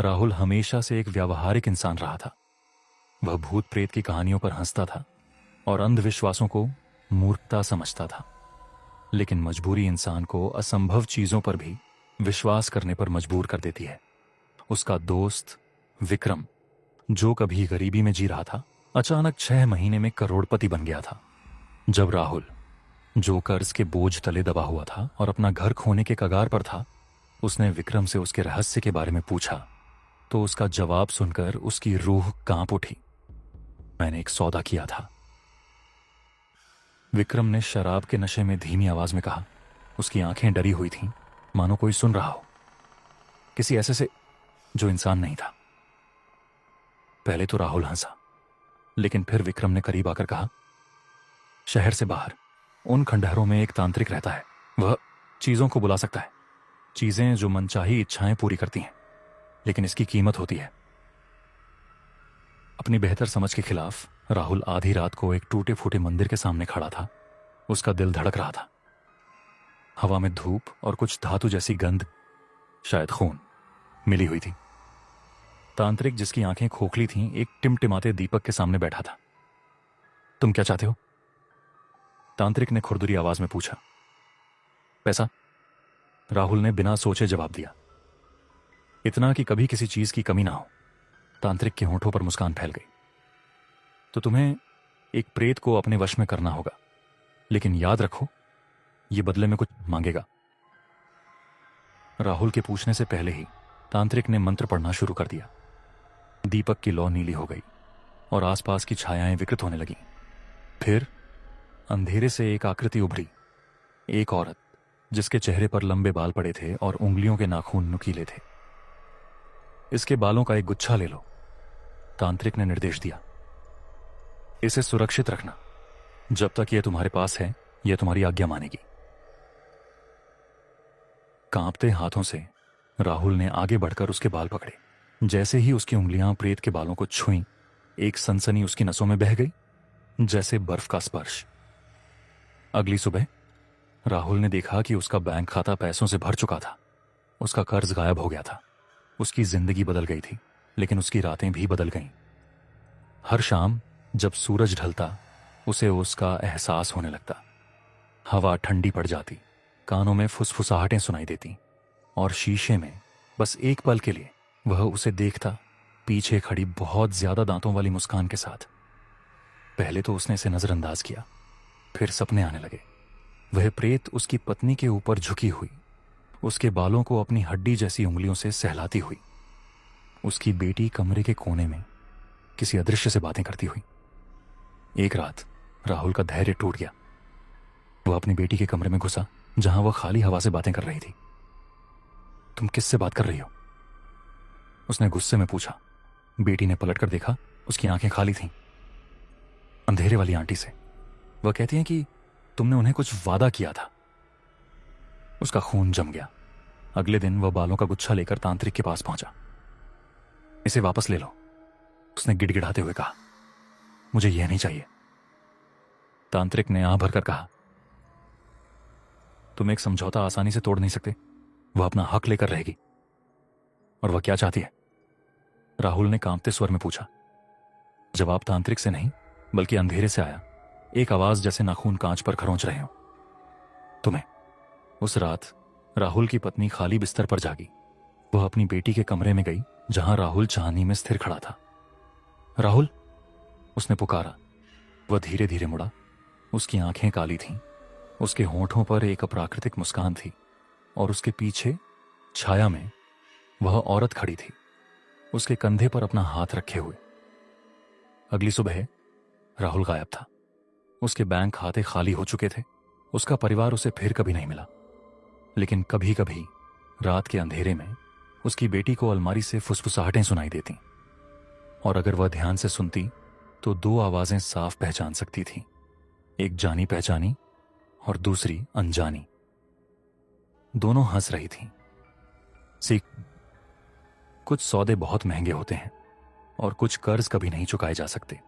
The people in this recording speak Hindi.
राहुल हमेशा से एक व्यावहारिक इंसान रहा था। वह भूत प्रेत की कहानियों पर हंसता था और अंधविश्वासों को मूर्खता समझता था। लेकिन मजबूरी इंसान को असंभव चीजों पर भी विश्वास करने पर मजबूर कर देती है। उसका दोस्त विक्रम, जो कभी गरीबी में जी रहा था, अचानक 6 महीने में करोड़पति बन गया था। जब राहुल, जो कर्ज के बोझ तले दबा हुआ था और अपना घर खोने के कगार पर था, उसने विक्रम से उसके रहस्य के बारे में पूछा, तो उसका जवाब सुनकर उसकी रूह कांप उठी। मैंने एक सौदा किया था, विक्रम ने शराब के नशे में धीमी आवाज में कहा। उसकी आंखें डरी हुई थीं, मानो कोई सुन रहा हो, किसी ऐसे से जो इंसान नहीं था। पहले तो राहुल हंसा, लेकिन फिर विक्रम ने करीब आकर कहा, शहर से बाहर उन खंडहरों में एक तांत्रिक रहता है। वह चीजों को बुला सकता है, चीजें जो मनचाही इच्छाएं पूरी करती हैं, लेकिन इसकी कीमत होती है। अपनी बेहतर समझ के खिलाफ राहुल आधी रात को एक टूटे फूटे मंदिर के सामने खड़ा था। उसका दिल धड़क रहा था। हवा में धूप और कुछ धातु जैसी गंध, शायद खून, मिली हुई थी। तांत्रिक, जिसकी आंखें खोखली थीं, एक टिमटिमाते दीपक के सामने बैठा था। तुम क्या चाहते हो? तांत्रिक ने खुरदुरी आवाज में पूछा। पैसा, राहुल ने बिना सोचे जवाब दिया। इतना कि कभी किसी चीज की कमी ना हो। तांत्रिक के होंठों पर मुस्कान फैल गई। तो तुम्हें एक प्रेत को अपने वश में करना होगा, लेकिन याद रखो, यह बदले में कुछ मांगेगा। राहुल के पूछने से पहले ही तांत्रिक ने मंत्र पढ़ना शुरू कर दिया। दीपक की लौ नीली हो गई और आसपास की छायाएं विकृत होने लगीं। फिर अंधेरे से एक आकृति उभरी, एक औरत, जिसके चेहरे पर लंबे बाल पड़े थे और उंगलियों के नाखून नुकीले थे। इसके बालों का एक गुच्छा ले लो, तांत्रिक ने निर्देश दिया। इसे सुरक्षित रखना, जब तक यह तुम्हारे पास है, यह तुम्हारी आज्ञा मानेगी। कांपते हाथों से राहुल ने आगे बढ़कर उसके बाल पकड़े। जैसे ही उसकी उंगलियां प्रेत के बालों को छुईं, एक सनसनी उसकी नसों में बह गई, जैसे बर्फ का स्पर्श। अगली सुबह राहुल ने देखा कि उसका बैंक खाता पैसों से भर चुका था। उसका कर्ज गायब हो गया था। उसकी जिंदगी बदल गई थी, लेकिन उसकी रातें भी बदल गईं। हर शाम जब सूरज ढलता, उसे उसका एहसास होने लगता। हवा ठंडी पड़ जाती, कानों में फुसफुसाहटें सुनाई देती, और शीशे में बस एक पल के लिए वह उसे देखता, पीछे खड़ी बहुत ज्यादा दांतों वाली मुस्कान के साथ। पहले तो उसने इसे नजरअंदाज किया, फिर सपने आने लगे। वह प्रेत उसकी पत्नी के ऊपर झुकी हुई, उसके बालों को अपनी हड्डी जैसी उंगलियों से सहलाती हुई, उसकी बेटी कमरे के कोने में किसी अदृश्य से बातें करती हुई। एक रात राहुल का धैर्य टूट गया। वह अपनी बेटी के कमरे में घुसा, जहां वह खाली हवा से बातें कर रही थी। तुम किससे बात कर रही हो? उसने गुस्से में पूछा। बेटी ने पलटकर देखा, उसकी आंखें खाली थीं। अंधेरे वाली आंटी से। वह कहती हैं कि तुमने उन्हें कुछ वादा किया था। उसका खून जम गया। अगले दिन वह बालों का गुच्छा लेकर तांत्रिक के पास पहुंचा। इसे वापस ले लो, उसने गिड़गिड़ाते हुए कहा। मुझे यह नहीं चाहिए। तांत्रिक ने आह भरकर कहा, तुम एक समझौता आसानी से तोड़ नहीं सकते। वह अपना हक लेकर रहेगी। और वह क्या चाहती है? राहुल ने कांपते स्वर में पूछा। जवाब तांत्रिक से नहीं, बल्कि अंधेरे से आया, एक आवाज जैसे नाखून कांच पर खरोंच रहे हो। तुम्हें। उस रात राहुल की पत्नी खाली बिस्तर पर जागी। वह अपनी बेटी के कमरे में गई, जहां राहुल चांदनी में स्थिर खड़ा था। राहुल, उसने पुकारा। वह धीरे धीरे मुड़ा। उसकी आंखें काली थीं, उसके होंठों पर एक अप्राकृतिक मुस्कान थी, और उसके पीछे छाया में वह औरत खड़ी थी, उसके कंधे पर अपना हाथ रखे हुए। अगली सुबह राहुल गायब था। उसके बैंक खाते खाली हो चुके थे। उसका परिवार उसे फिर कभी नहीं मिला। लेकिन कभी कभी रात के अंधेरे में उसकी बेटी को अलमारी से फुसफुसाहटें सुनाई देती, और अगर वह ध्यान से सुनती तो 2 आवाजें साफ पहचान सकती थी, एक जानी पहचानी और दूसरी अनजानी। दोनों हंस रही थीं। सीख, कुछ सौदे बहुत महंगे होते हैं और कुछ कर्ज कभी नहीं चुकाए जा सकते।